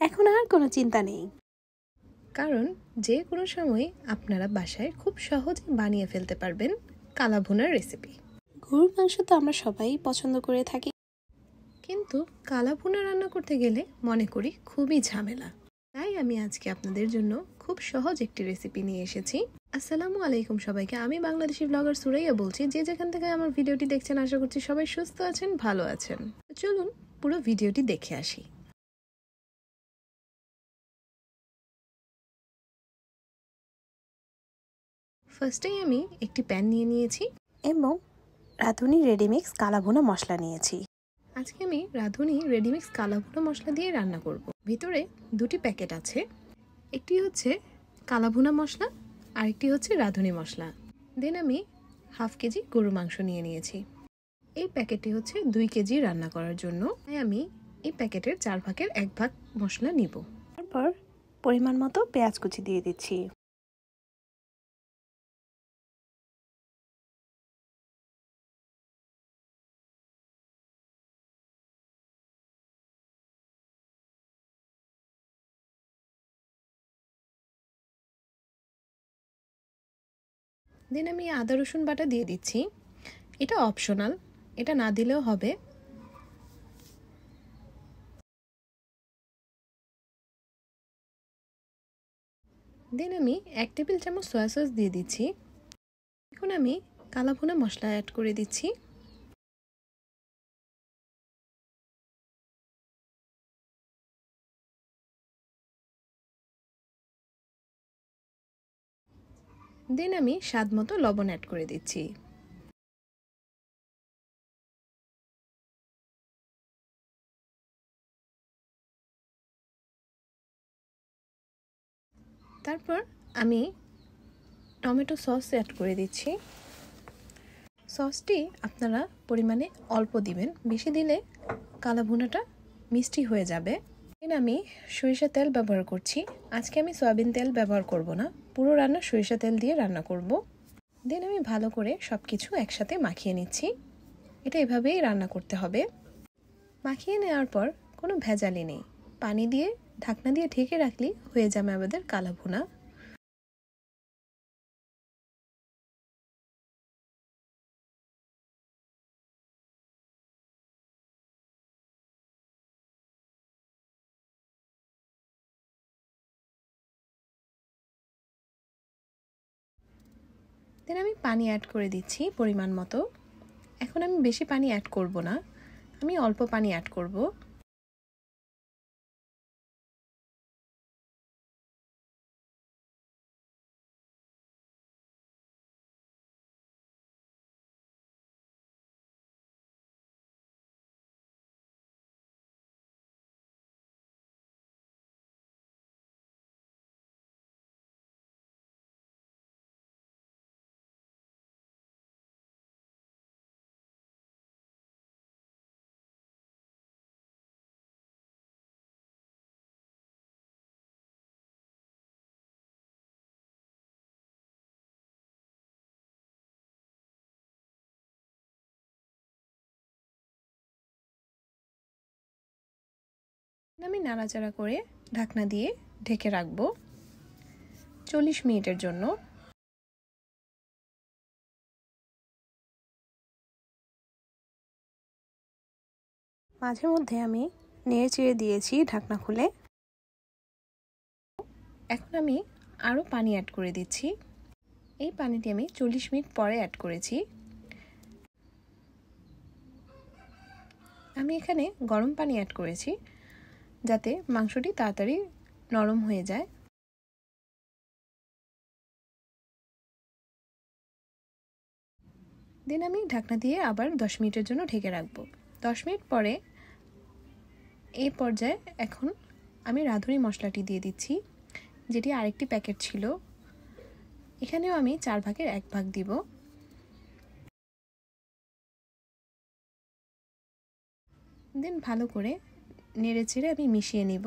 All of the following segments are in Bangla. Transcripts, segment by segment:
এখন আর কোনো চিন্তা নেই, কারণ যে কোনো সময় আপনারা বাসায় খুব সহজে বানিয়ে ফেলতে পারবেন কালা ভুনার রেসিপি। গরুর মাংস তো আমরা সবাই পছন্দ করে থাকি, কিন্তু কালা ভুনা রান্না করতে গেলে মনে করি খুবই ঝামেলা। তাই আমি আজকে আপনাদের জন্য খুব সহজ একটি রেসিপি নিয়ে এসেছি। আসসালামু আলাইকুম সবাইকে, আমি বাংলাদেশি ব্লগার সুরাইয়া বলছি। যে যেখান থেকে আমার ভিডিওটি দেখছেন আশা করছি সবাই সুস্থ আছেন, ভালো আছেন। চলুন পুরো ভিডিওটি দেখে আসি। ফার্স্টেই আমি একটি প্যান নিয়ে নিয়েছি এবং রাঁধুনি রেডিমিক্স কালা ভুনা মশলা নিয়েছি। আজকে আমি রাঁধুনি রেডিমিক্স কালা ভুনা মশলা দিয়ে রান্না করব। ভিতরে দুটি প্যাকেট আছে, একটি হচ্ছে কালা ভুনা মশলা আর একটি হচ্ছে রাঁধুনি মশলা। দেন আমি হাফ কেজি গরু মাংস নিয়ে নিয়েছি। এই প্যাকেটটি হচ্ছে 2 কেজি রান্না করার জন্য, তাই আমি এই প্যাকেটের 4 ভাগের 1 ভাগ মশলা নিব। তারপর পরিমাণ মতো পেঁয়াজ কুচি দিয়ে দিচ্ছি। দেন আমি আদা রসুন বাটা দিয়ে দিচ্ছি। এটা অপশনাল, এটা না দিলেও হবে। দেন আমি 1 টেবিল চামচ সয়া সস দিয়ে দিচ্ছি। এখন আমি কালা ভুনা মশলা অ্যাড করে দিচ্ছি। দেন আমি স্বাদ মতো লবণ অ্যাড করে দিচ্ছি। তারপর আমি টমেটো সস অ্যাড করে দিচ্ছি। সসটি আপনারা পরিমাণে অল্প দিবেন, বেশি দিলে কালা ভুনাটা মিষ্টি হয়ে যাবে। দেন আমি সরিষা তেল ব্যবহার করছি। আজকে আমি সয়াবিন তেল ব্যবহার করব না, পুরো রান্না সরিষা তেল দিয়ে রান্না করব। দেন আমি ভালো করে সব কিছু একসাথে মাখিয়ে নিচ্ছি। এটা এভাবেই রান্না করতে হবে। মাখিয়ে নেওয়ার পর কোনো ভেজালি নেই, পানি দিয়ে ঢাকনা দিয়ে ঢেকে রাখলেই হয়ে যাবে আমাদের কালা ভুনা। দেন আমি পানি অ্যাড করে দিচ্ছি পরিমাণ মতো। এখন আমি বেশি পানি অ্যাড করব না, আমি অল্প পানি অ্যাড করব। আমি নাড়াচাড়া করে ঢাকনা দিয়ে ঢেকে রাখবো 40 মিনিটের জন্য। মাঝে মধ্যে আমি নেড়ে চেড়ে দিয়েছি ঢাকনা খুলে। এখন আমি আরও পানি অ্যাড করে দিচ্ছি। এই পানিটি আমি 40 মিনিট পরে অ্যাড করেছি। আমি এখানে গরম পানি অ্যাড করেছি যাতে মাংসটি তাড়াতাড়ি নরম হয়ে যায়। দেন আমি ঢাকনা দিয়ে আবার 10 মিনিটের জন্য ঢেকে রাখবো। 10 মিনিট পরে এই পর্যায়ে এখন আমি রাঁধুনি মশলাটি দিয়ে দিচ্ছি, যেটি আরেকটি প্যাকেট ছিল। এখানেও আমি 4 ভাগের 1 ভাগ দিব। দেন ভালো করে নেড়ে চেড়ে আমি মিশিয়ে নিব।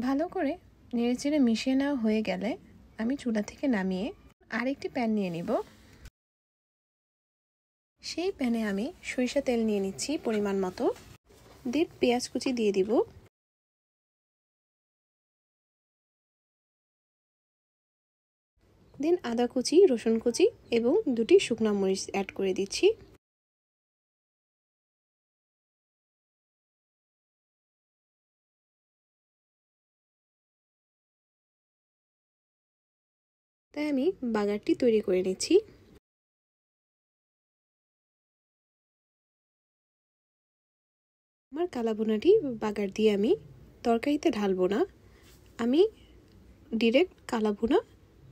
ভালো করে নেড়েচেড়ে মিশিয়ে নেওয়া হয়ে গেলে আমি চুলা থেকে নামিয়ে আরেকটি প্যান নিয়ে নিব। সেই প্যানে আমি সরিষা তেল নিয়ে নিচ্ছি পরিমাণ মতো। দেন পেঁয়াজ কুচি দিয়ে দিব। দেন আদা কুচি, রসুন কুচি এবং 2টি শুকনো মরিচ অ্যাড করে দিচ্ছি। তাই আমি বাগারটি তৈরি করে নিচ্ছি। আমার কালাভুনাটি বাগার দিয়ে আমি তরকারিতে ঢালবো না, আমি ডিরেক্ট কালাভুনা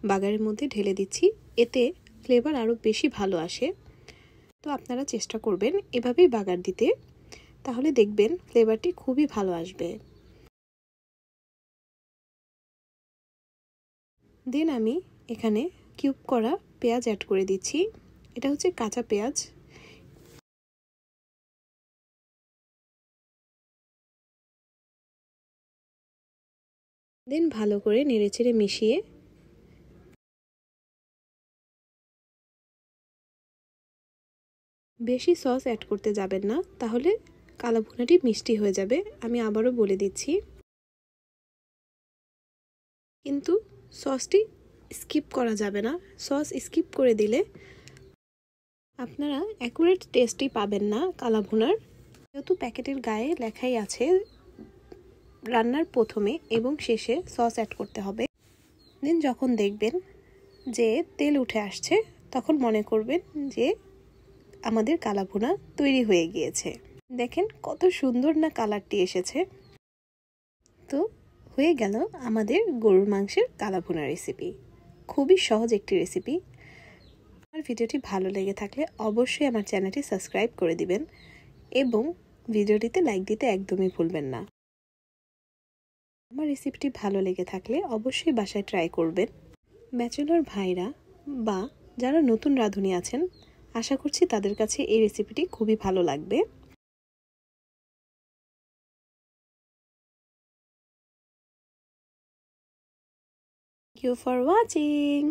বাগারের মধ্যে ঢেলে দিচ্ছি। এতে ফ্লেভার আরও বেশি ভালো আসে। তো আপনারা চেষ্টা করবেন এভাবেই বাগার দিতে, তাহলে দেখবেন ফ্লেভারটি খুবই ভালো আসবে। দেন আমি এখানে কিউব করা পেঁয়াজ অ্যাড করে দিচ্ছি। এটা হচ্ছে কাঁচা পেঁয়াজ। দেন ভালো করে নেড়েচেড়ে মিশিয়ে বেশি সস অ্যাড করতে যাবেন না, তাহলে কালাভুনাটি মিষ্টি হয়ে যাবে। আমি আবারও বলে দিচ্ছি, কিন্তু সসটি স্কিপ করা যাবে না। সস স্কিপ করে দিলে আপনারা অ্যাকুরেট টেস্টই পাবেন না কালাভুনার। যেহেতু প্যাকেটের গায়ে লেখাই আছে রান্নার প্রথমে এবং শেষে সস অ্যাড করতে হবে। দেন যখন দেখবেন যে তেল উঠে আসছে, তখন মনে করবেন যে আমাদের কালাভুনা তৈরি হয়ে গিয়েছে। দেখেন কত সুন্দর না কালারটি এসেছে। তো হয়ে গেল আমাদের গরুর মাংসের কালাভুনা রেসিপি। খুবই সহজ একটি রেসিপি। আমার ভিডিওটি ভালো লেগে থাকলে অবশ্যই আমার চ্যানেলটি সাবস্ক্রাইব করে দিবেন এবং ভিডিওটিতে লাইক দিতে একদমই ভুলবেন না। আমার রেসিপিটি ভালো লেগে থাকলে অবশ্যই বাসায় ট্রাই করবেন। ব্যাচেলর ভাইরা বা যারা নতুন রাঁধুনি আছেন, আশা করছি তাদের কাছে এই রেসিপিটি খুবই ভালো লাগবে। Thank you for watching.